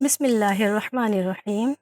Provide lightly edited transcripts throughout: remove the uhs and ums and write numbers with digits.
بسم اللہ الرحمن الرحیم۔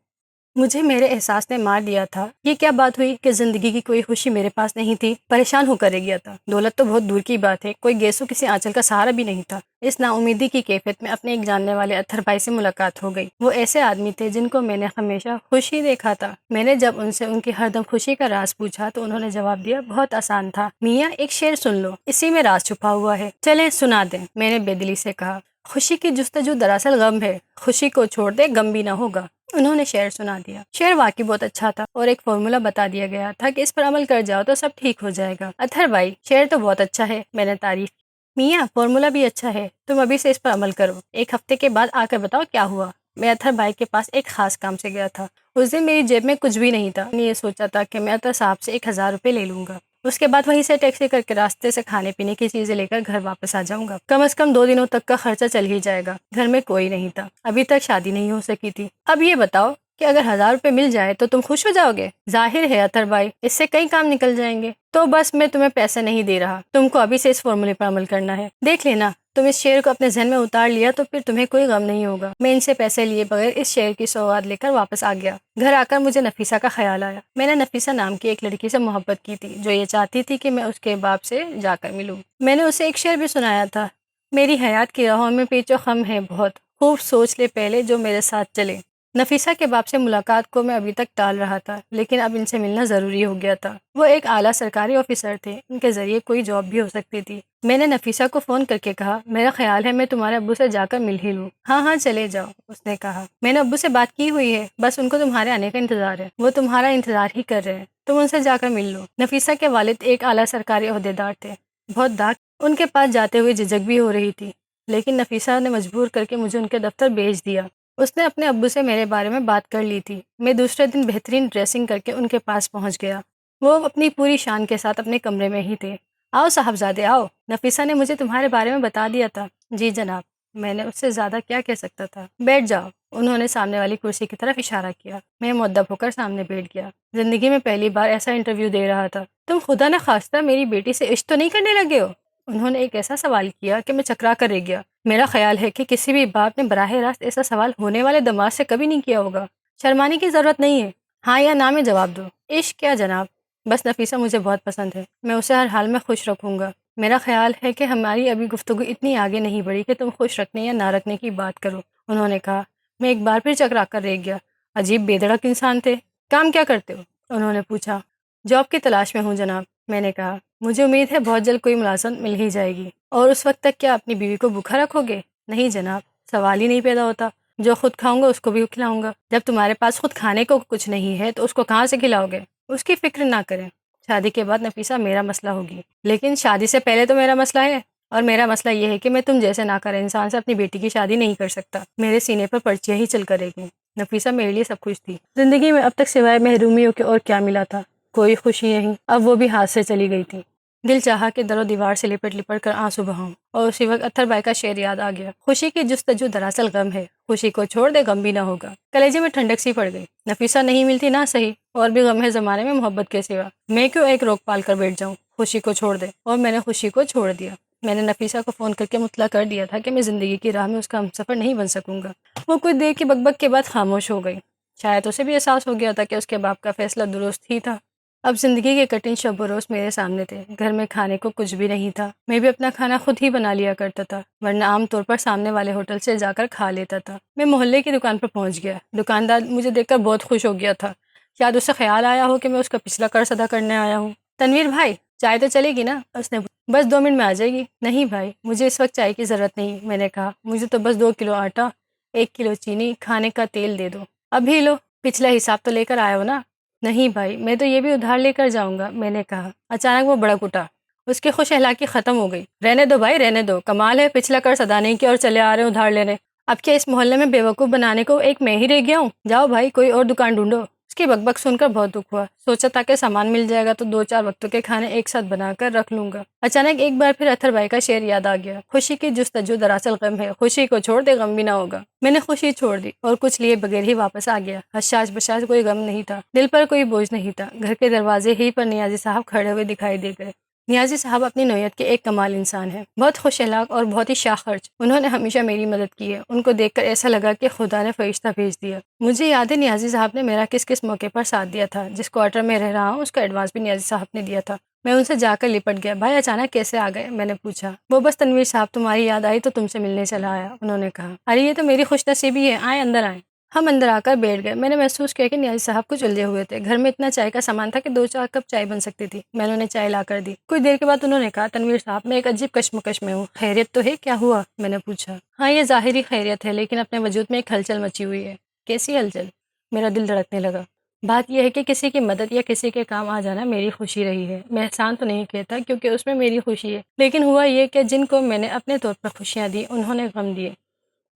مجھے میرے احساس نے مار دیا تھا۔ یہ کیا بات ہوئی کہ زندگی کی کوئی خوشی میرے پاس نہیں تھی، پریشان ہو کر رہ گیا تھا۔ دولت تو بہت دور کی بات ہے، کوئی گیسو کسی آنچل کا سہارا بھی نہیں تھا۔ اس نا امیدی کی کیفیت میں اپنے ایک جاننے والے اتھر بھائی سے ملاقات ہو گئی۔ وہ ایسے آدمی تھے جن کو میں نے ہمیشہ خوشی دیکھا تھا۔ میں نے جب ان سے ان کی ہر دم خوشی کا راز پوچھا تو انہوں نے جواب دیا، بہت آسان تھا میاں، ایک شعر سن لو، اسی میں راز چھپا ہوا ہے، چلیں سنا دیں۔ میں نے بے دلی سے کہا، خوشی کی جستجو دراصل غم ہے، خوشی کو چھوڑ دے غم بھی نہ ہوگا۔ انہوں نے شعر سنا دیا۔ شعر واقعی بہت اچھا تھا اور ایک فارمولا بتا دیا گیا تھا کہ اس پر عمل کر جاؤ تو سب ٹھیک ہو جائے گا۔ اتھر بھائی، شعر تو بہت اچھا ہے، میں نے تعریف کی۔ میاں، فارمولا بھی اچھا ہے، تم ابھی سے اس پر عمل کرو، ایک ہفتے کے بعد آ کر بتاؤ کیا ہوا۔ میں اتھر بھائی کے پاس ایک خاص کام سے گیا تھا۔ اس دن میری جیب میں کچھ بھی نہیں تھا۔ میں نے یہ سوچا تھا کہ میں اتھر صاحب سے 1000 روپے لے لوں گا، اس کے بعد وہیں سے ٹیکسی کر کے راستے سے کھانے پینے کی چیزیں لے کر گھر واپس آ جاؤں گا۔ کم از کم 2 دنوں تک کا خرچہ چل ہی جائے گا۔ گھر میں کوئی نہیں تھا، ابھی تک شادی نہیں ہو سکی تھی۔ اب یہ بتاؤ کہ اگر 1000 روپے مل جائے تو تم خوش ہو جاؤ گے؟ ظاہر ہے اتھر بھائی، اس سے کئی کام نکل جائیں گے۔ تو بس میں تمہیں پیسے نہیں دے رہا، تم کو ابھی سے اس فارمولے پر عمل کرنا ہے۔ دیکھ لینا، تم اس شعر کو اپنے ذہن میں اتار لیا تو پھر تمہیں کوئی غم نہیں ہوگا۔ میں ان سے پیسے لیے بغیر اس شعر کی سوغات لے کر واپس آ گیا۔ گھر آ کر مجھے نفیسہ کا خیال آیا۔ میں نے نفیسہ نام کی ایک لڑکی سے محبت کی تھی جو یہ چاہتی تھی کہ میں اس کے باپ سے جا کر ملوں۔ میں نے اسے ایک شعر بھی سنایا تھا، میری حیات کی راہوں میں پیچ و خم ہے بہت، خوب سوچ لے پہلے جو میرے ساتھ چلے۔ نفیسہ کے باپ سے ملاقات کو میں ابھی تک ٹال رہا تھا، لیکن اب ان سے ملنا ضروری ہو گیا تھا۔ وہ ایک اعلیٰ سرکاری آفیسر تھے، ان کے ذریعے کوئی جاب بھی ہو سکتی تھی۔ میں نے نفیسہ کو فون کر کے کہا، میرا خیال ہے میں تمہارے ابو سے جا کر مل ہی لوں۔ ہاں ہاں چلے جاؤ، اس نے کہا، میں نے ابو سے بات کی ہوئی ہے، بس ان کو تمہارے آنے کا انتظار ہے، وہ تمہارا انتظار ہی کر رہے ہیں، تم ان سے جا کر مل لو۔ نفیسہ کے والد ایک اعلیٰ سرکاری عہدیدار تھے، بہت داغ ان کے پاس جاتے ہوئے جھجک بھی ہو رہی تھی، لیکن نفیسہ نے مجبور کر کے مجھے ان کے دفتر بھیج دیا۔ اس نے اپنے ابو سے میرے بارے میں بات کر لی تھی۔ میں دوسرے دن بہترین ڈریسنگ کر کے ان کے پاس پہنچ گیا۔ وہ اپنی پوری شان کے ساتھ اپنے کمرے میں ہی تھے۔ آؤ صاحبزادے آؤ، نفیسہ نے مجھے تمہارے بارے میں بتا دیا تھا۔ جی جناب، میں نے اس سے زیادہ کیا کہہ سکتا تھا۔ بیٹھ جاؤ، انہوں نے سامنے والی کرسی کی طرف اشارہ کیا۔ میں مؤدب ہو کر سامنے بیٹھ گیا۔ زندگی میں پہلی بار ایسا انٹرویو دے رہا تھا۔ تم خدا نخواستہ میری بیٹی سے عشق تو نہیں کرنے لگے ہو؟ انہوں نے ایک ایسا سوال کیا کہ میں چکرا کر رہ گیا۔ میرا خیال ہے کہ کسی بھی باپ نے براہ راست ایسا سوال ہونے والے دماغ سے کبھی نہیں کیا ہوگا۔ شرمانے کی ضرورت نہیں ہے، ہاں یا نہ میں جواب دو۔ عشق کیا جناب؟ بس نفیسہ مجھے بہت پسند ہے، میں اسے ہر حال میں خوش رکھوں گا۔ میرا خیال ہے کہ ہماری ابھی گفتگو اتنی آگے نہیں بڑھی کہ تم خوش رکھنے یا نہ رکھنے کی بات کرو، انہوں نے کہا۔ میں ایک بار پھر چکرا کر رہ گیا۔ عجیب بے دھڑک انسان تھے۔ کام کیا کرتے ہو؟ انہوں نے پوچھا۔ جاب کی تلاش میں ہوں جناب، میں نے کہا۔ مجھے امید ہے بہت جلد کوئی ملازمت مل ہی جائے گی۔ اور اس وقت تک کیا اپنی بیوی کو بھوکا رکھو گے؟ نہیں جناب، سوال ہی نہیں پیدا ہوتا، جو خود کھاؤں گا اس کو بھی کھلاؤں گا۔ جب تمہارے پاس خود کھانے کو کچھ نہیں ہے تو اس کو کہاں سے کھلاؤ گے؟ اس کی فکر نہ کریں، شادی کے بعد نفیسہ میرا مسئلہ ہوگی، لیکن شادی سے پہلے تو میرا مسئلہ ہے، اور میرا مسئلہ یہ ہے کہ میں تم جیسے ناکارہ انسان سے اپنی بیٹی کی شادی نہیں کر سکتا۔ میرے سینے پر پرچیاں ہی چل کر رہ گئیں۔ نفیسہ میرے لیے سب کچھ تھی۔ زندگی میں اب تک سوائے محرومیوں کے اور کیا ملا تھا؟ کوئی خوشی نہیں، اب وہ بھی ہاتھ سے چلی گئی تھی۔ دل چاہا کہ در و دیوار سے لپٹ لپٹ کر آنسو بہاؤں، اور اسی وقت اتھر بھائی کا شعر یاد آ گیا، خوشی کی جستجو دراصل غم ہے، خوشی کو چھوڑ دے غم بھی نہ ہوگا۔ کلیجے میں ٹھنڈک سی پڑ گئی۔ نفیسہ نہیں ملتی نہ صحیح، اور بھی غم ہے زمانے میں محبت کے سوا، میں کیوں ایک روک پال کر بیٹھ جاؤں؟ خوشی کو چھوڑ دے، اور میں نے خوشی کو چھوڑ دیا۔ میں نے نفیسہ کو فون کر کے مطلع کر دیا تھا کہ میں زندگی کی راہ میں اس کا ہمسفر نہیں بن سکوں گا۔ وہ کچھ دیر کی بک کے بعد خاموش ہو گئی۔ شاید اسے بھی احساس ہو گیا تھا کہ اس کے باپ کا فیصلہ درست ہی تھا۔ اب زندگی کے کٹھن شب و روز میرے سامنے تھے۔ گھر میں کھانے کو کچھ بھی نہیں تھا۔ میں بھی اپنا کھانا خود ہی بنا لیا کرتا تھا، ورنہ عام طور پر سامنے والے ہوٹل سے جا کر کھا لیتا تھا۔ میں محلے کی دکان پر پہنچ گیا۔ دکاندار مجھے دیکھ کر بہت خوش ہو گیا تھا۔ شاید اسے خیال آیا ہو کہ میں اس کا پچھلا قرض ادا کرنے آیا ہوں۔ تنویر بھائی، چائے تو چلے گی نا؟ اس نے بس 2 منٹ میں آ جائے گی۔ نہیں بھائی، مجھے اس وقت چائے کی ضرورت نہیں، میں نے کہا۔ مجھے تو بس 2 کلو آٹا، 1 کلو چینی، کھانے کا تیل دے دو۔ ابھی لو، پچھلا حساب تو لے کر آئے ہو نا؟ نہیں بھائی، میں تو یہ بھی ادھار لے کر جاؤں گا، میں نے کہا۔ اچانک وہ بڑک اٹھا، اس کی خوش اخلاقی ختم ہو گئی۔ رہنے دو بھائی رہنے دو، کمال ہے، پچھلا قرض ادا نہیں کیا اور چلے آ رہے ہو ادھار لینے۔ اب کیا اس محلے میں بیوقوف بنانے کو ایک میں ہی رہ گیا ہوں؟ جاؤ بھائی، کوئی اور دکان ڈھونڈو۔ اس کی بک بک سن کر بہت دکھ ہوا۔ سوچا تھا کہ سامان مل جائے گا تو 2-4 وقتوں کے کھانے ایک ساتھ بنا کر رکھ لوں گا۔ اچانک ایک بار پھر اتھر بھائی کا شعر یاد آ گیا، خوشی کی جستجو دراصل غم ہے، خوشی کو چھوڑ دے غم بھی نہ ہوگا۔ میں نے خوشی چھوڑ دی اور کچھ لیے بغیر ہی واپس آ گیا۔ حشاش بشاش کوئی غم نہیں تھا، دل پر کوئی بوجھ نہیں تھا۔ گھر کے دروازے ہی پر نیازی صاحب کھڑے ہوئے دکھائی دے گئے۔ نیازی صاحب اپنی نوعیت کے ایک کمال انسان ہیں، بہت خوش اخلاق اور بہت ہی شاہ خرچ۔ انہوں نے ہمیشہ میری مدد کی ہے، ان کو دیکھ کر ایسا لگا کہ خدا نے فرشتہ بھیج دیا۔ مجھے یاد ہے نیازی صاحب نے میرا کس کس موقع پر ساتھ دیا تھا، جس کوارٹر میں رہ رہا ہوں اس کا ایڈوانس بھی نیازی صاحب نے دیا تھا۔ میں ان سے جا کر لپٹ گیا۔ بھائی اچانک کیسے آ گئے؟ میں نے پوچھا۔ وہ بس تنویر صاحب تمہاری یاد آئی تو تم سے ملنے چلا آیا، انہوں نے کہا۔ ارے یہ تو میری خوش نصیبی ہے، آئیں اندر آئیں۔ ہم اندر آ کر بیٹھ گئے۔ میں نے محسوس کیا کہ نیازی صاحب کچھ الجھے ہوئے تھے۔ گھر میں اتنا چائے کا سامان تھا کہ 2-4 کپ چائے بن سکتی تھی۔ میں نے انہیں چائے لا کر دی۔ کچھ دیر کے بعد انہوں نے کہا، تنویر صاحب میں ایک عجیب کشمکش میں ہوں، خیریت تو ہے؟ کیا ہوا؟ میں نے پوچھا۔ ہاں یہ ظاہری خیریت ہے، لیکن اپنے وجود میں ایک ہلچل مچی ہوئی ہے۔ کیسی ہلچل؟ میرا دل دھڑکنے لگا۔ بات یہ ہے کہ کسی کی مدد یا کسی کے کام آ جانا میری خوشی رہی ہے۔ میں احسان تو نہیں کہتا کیونکہ اس میں میری خوشی ہے، لیکن ہوا یہ کہ جن کو میں نے اپنے طور پر خوشیاں دی انہوں نے غم دیے۔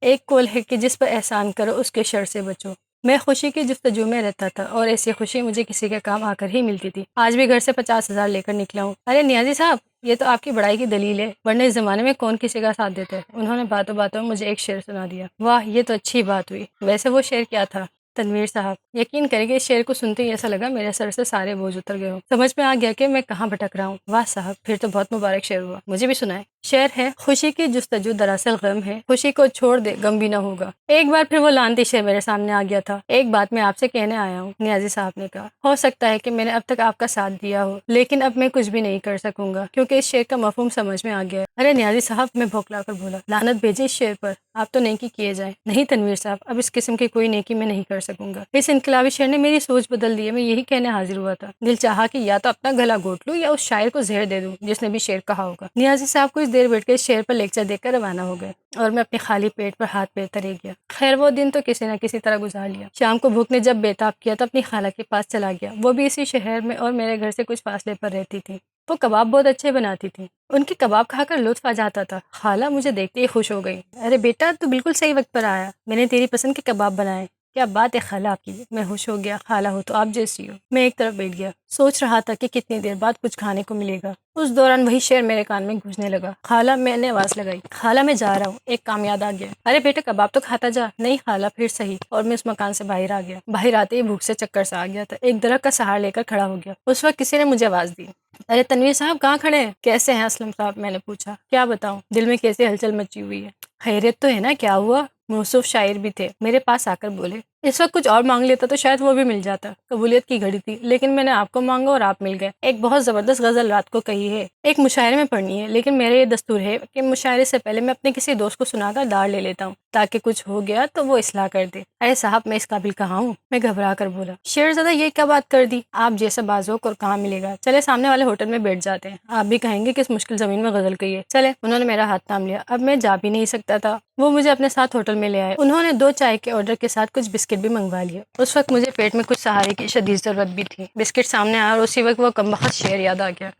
ایک قول ہے کہ جس پر احسان کرو اس کے شر سے بچو۔ میں خوشی کی جستجو میں رہتا تھا اور ایسی خوشی مجھے کسی کے کام آ کر ہی ملتی تھی۔ آج بھی گھر سے 50,000 لے کر نکلا ہوں۔ ارے نیازی صاحب، یہ تو آپ کی بڑائی کی دلیل ہے، ورنہ اس زمانے میں کون کسی کا ساتھ دیتا ہے؟ انہوں نے باتوں باتوں میں مجھے ایک شعر سنا دیا۔ واہ، یہ تو اچھی بات ہوئی۔ ویسے وہ شعر کیا تھا؟ تنویر صاحب یقین کریں کہ اس شعر کو سنتے ہی ایسا لگا میرے سر سے سارے بوجھ اتر گئے ہوں۔ سمجھ میں آ گیا کہ میں کہاں بھٹک رہا ہوں۔ واہ صاحب، پھر تو بہت مبارک شعر ہوا، مجھے بھی سنائے۔ شعر ہے، خوشی کی جستجو دراصل غم ہے، خوشی کو چھوڑ دے غم بھی نہ ہوگا۔ ایک بار پھر وہ لعنتی شعر میرے سامنے آ گیا تھا۔ ایک بات میں آپ سے کہنے آیا ہوں، نیازی صاحب نے کہا۔ ہو سکتا ہے کہ میں نے اب تک آپ کا ساتھ دیا ہو، لیکن اب میں کچھ بھی نہیں کر سکوں گا کیونکہ اس شعر کا مفہوم سمجھ میں آ گیا ہے۔ ارے نیازی صاحب، میں بھوکلا کر بولا، لعنت بھیجے اس شعر پر، آپ تو نیکی کیے جائیں۔ نہیں تنویر صاحب، اب اس قسم کی کوئی نیکی میں نہیں کر سکوں گا۔ اس انقلابی شعر نے میری سوچ بدل دی ہے۔ میں یہی کہنے حاضر ہوا تھا۔ دل چاہا کہ یا تو اپنا گلا گھونٹ لوں یا اس شاعر کو زہر دے دوں جس نے بھی شعر کہا ہوگا۔ نیازی صاحب کچھ دیر بیٹھ کے اس شعر پر لیکچر دے کر روانہ ہو گئے اور میں اپنے خالی پیٹ پر ہاتھ پھیرتا رہ گیا۔ خیر وہ دن تو کسی نہ کسی طرح گزار لیا۔ شام کو بھوک نے جب بےتاب کیا تو اپنی خالہ کے پاس چلا گیا۔ وہ بھی اسی شہر میں اور میرے گھر سے کچھ فاصلے پر رہتی تھی۔ وہ کباب بہت اچھے بناتی تھی۔ ان کے کباب کھا کر لطف آ جاتا تھا۔ خالہ مجھے دیکھتے ہی خوش ہو گئی۔ ارے بیٹا، تو بالکل صحیح وقت پر آیا، میں نے تیری پسند کے کباب بنائے۔ کیا بات ہے خالہ آپ کی، میں خوش ہو گیا۔ خالہ ہو تو آپ جیسی ہو۔ میں ایک طرف بیٹھ گیا، سوچ رہا تھا کہ کتنی دیر بعد کچھ کھانے کو ملے گا۔ اس دوران وہی شعر میرے کان میں گونجنے لگا۔ خالہ، میں نے آواز لگائی۔ خالہ میں جا رہا ہوں، ایک کام یاد آ گیا۔ ارے بیٹا کباب تو کھاتا جا۔ نہیں خالہ، پھر صحیح۔ اور میں اس مکان سے باہر آ گیا۔ باہر آتے ہی بھوک سے چکر سا آ گیا تھا۔ ایک درخت کا سہارا لے کر کھڑا ہو گیا۔ اس وقت کسی نے مجھے آواز دی۔ ارے تنویر صاحب، کہاں کھڑے ہیں؟ کیسے ہیں اسلم صاحب؟ میں نے پوچھا۔ کیا بتاؤں، دل میں کیسے ہلچل مچی ہوئی ہے۔ خیریت تو ہے نا؟ کیا ہوا؟ موصوف شاعر بھی تھے، میرے پاس آ کر بولے۔ اس وقت کچھ اور مانگ لیتا تو شاید وہ بھی مل جاتا، قبولیت کی گھڑی تھی، لیکن میں نے آپ کو مانگا اور آپ مل گئے۔ ایک بہت زبردست غزل رات کو کہی ہے، ایک مشاعرے میں پڑھنی ہے، لیکن میرا یہ دستور ہے کہ مشاعرے سے پہلے میں اپنے کسی دوست کو سنا کر داڑ لے لیتا ہوں تاکہ کچھ ہو گیا تو وہ اصلاح کر دے۔ ارے صاحب، میں اس قابل کہاں ہوں؟ میں گھبرا کر بولا۔ شعرزادہ، یہ کیا بات کر دی؟ آپ جیسا بازوق اور کہاں ملے گا؟ چلے سامنے والے ہوٹل میں بیٹھ جاتے ہیں، آپ بھی کہیں گے کہ اس مشکل زمین میں غزل کہی ہے۔ چلے۔ انہوں نے میرا ہاتھ تھام لیا۔ اب میں جا بھی نہیں سکتا تھا۔ وہ مجھے اپنے ساتھ ہوٹل میں لے آئے۔ انہوں نے 2 چائے کے آرڈر کے ساتھ کچھ بسکٹ بھی منگوا لیے۔ اس وقت مجھے پیٹ میں کچھ سہارے کی شدید ضرورت بھی تھی۔ بسکٹ سامنے آیا اور اسی وقت وہ کمبخت شعر یاد آ گیا۔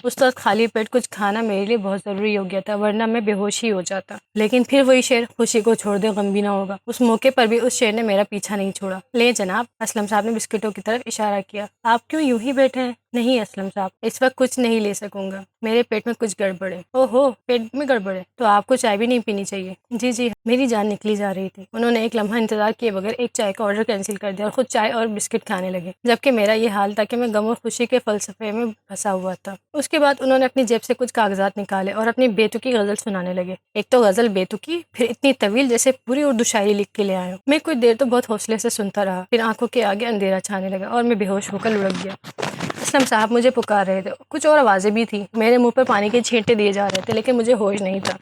اس وقت خالی پیٹ کچھ کھانا میرے لیے بہت ضروری ہو گیا تھا، ورنہ میں بے ہوش ہی ہو جاتا۔ لیکن پھر وہی شعر، خوشی کو چھوڑ دے غم بھی نہ ہوگا۔ اس موقع پر بھی اس شعر نے میرا پیچھا نہیں چھوڑا۔ لے جناب، اسلم صاحب نے بسکٹوں کی طرف اشارہ کیا۔ آپ کیوں یوں ہی بیٹھے ہیں؟ نہیں اسلم صاحب، اس وقت کچھ نہیں لے سکوں گا، میرے پیٹ میں کچھ گڑبڑ ہے۔ او ہو، پیٹ میں گڑبڑ ہے؟ تو آپ کو چائے بھی نہیں پینی چاہیے۔ جی جی، میری جان نکلی جا رہی تھی۔ انہوں نے ایک لمحہ انتظار کیے بغیر ایک چائے کا آرڈر کینسل کر دیا اور خود چائے اور بسکٹ کھانے لگے، جبکہ میرا یہ حال تھا کہ میں غم اور خوشی کے فلسفے میں پھنسا ہوا تھا۔ اس کے بعد انہوں نے اپنی جیب سے کچھ کاغذات نکالے اور اپنی بیتوکی غزل سنانے لگے۔ ایک تو غزل بیتوکی، پھر اتنی طویل جیسے پوری اردو شاعری لکھ کے لے آئے ہوں۔ میں کچھ دیر تو بہت حوصلے سے سنتا رہا، پھر آنکھوں کے آگے اندھیرا چھانے لگا اور میں بے ہوش ہو کر لڑک گیا۔ اسلم صاحب مجھے پکار رہے تھے، کچھ اور آوازیں بھی تھیں، میرے منہ پر پانی کے چھینٹے دیے جا رہے تھے، لیکن مجھے ہوش نہیں تھا۔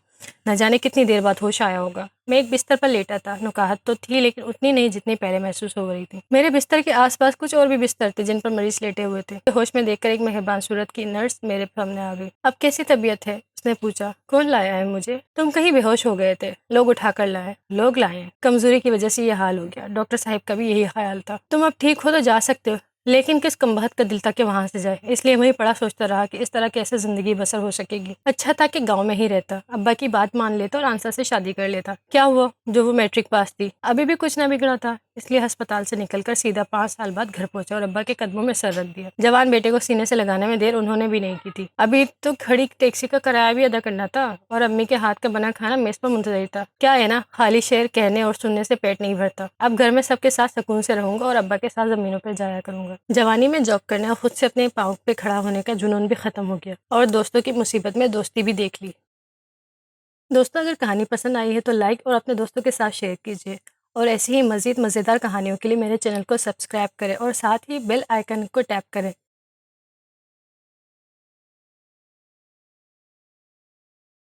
نہ جانے کتنی دیر بعد ہوش آیا ہوگا۔ میں ایک بستر پر لیٹا تھا، نکاہت تو تھی لیکن اتنی نہیں جتنی پہلے محسوس ہو رہی تھی۔ میرے بستر کے آس پاس کچھ اور بھی بستر تھے جن پر مریض لیٹے ہوئے تھے۔ ہوش میں دیکھ کر ایک مہربان صورت کی نرس میرے سامنے آ گئی۔ اب کیسی طبیعت ہے؟ اس نے پوچھا۔ کون لایا ہے مجھے؟ تم کہیں بے ہوش ہو گئے تھے، لوگ اٹھا کر لائے۔ لوگ لائے ہیں؟ کمزوری کی وجہ سے یہ حال ہو گیا، ڈاکٹر صاحب کا بھی یہی خیال تھا۔ تم اب ٹھیک ہو تو جا سکتے ہو، لیکن کس کمبخت کا دل تھا کہ وہاں سے جائے، اس لیے وہیں پڑا سوچتا رہا کہ اس طرح کیسے زندگی بسر ہو سکے گی۔ اچھا تھا کہ گاؤں میں ہی رہتا، ابا کی بات مان لیتا اور آنسر سے شادی کر لیتا۔ کیا ہوا؟ جو وہ میٹرک پاس تھی، ابھی بھی کچھ نہ بگڑا تھا۔ اس لیے ہسپتال سے نکل کر سیدھا 5 سال بعد گھر پہنچا اور ابا کے قدموں میں سر رکھ دیا۔ جوان بیٹے کو سینے سے لگانے میں دیر انہوں نے بھی نہیں کی تھی۔ ابھی تو کھڑی ٹیکسی کا کرایہ بھی ادا کرنا تھا اور امی کے ہاتھ کا بنا کھانا میز پر منتظر تھا۔ کیا ہے نا، خالی شعر کہنے اور سننے سے پیٹ نہیں بھرتا۔ اب گھر میں سب کے ساتھ سکون سے رہوں گا اور ابا کے ساتھ زمینوں پہ جایا کروں گا۔ جوانی میں جاب کرنے اور خود سے اپنے پاؤں پہ کھڑا ہونے کا جنون بھی ختم ہو گیا اور دوستوں کی مصیبت میں دوستی بھی دیکھ لی۔ دوستوں، اگر کہانی پسند آئی ہے تو لائک اور اپنے دوستوں کے ساتھ شیئر کیجیے، اور ایسی ہی مزید مزیدار کہانیوں کے لیے میرے چینل کو سبسکرائب کریں اور ساتھ ہی بیل آئیکن کو ٹیپ کریں۔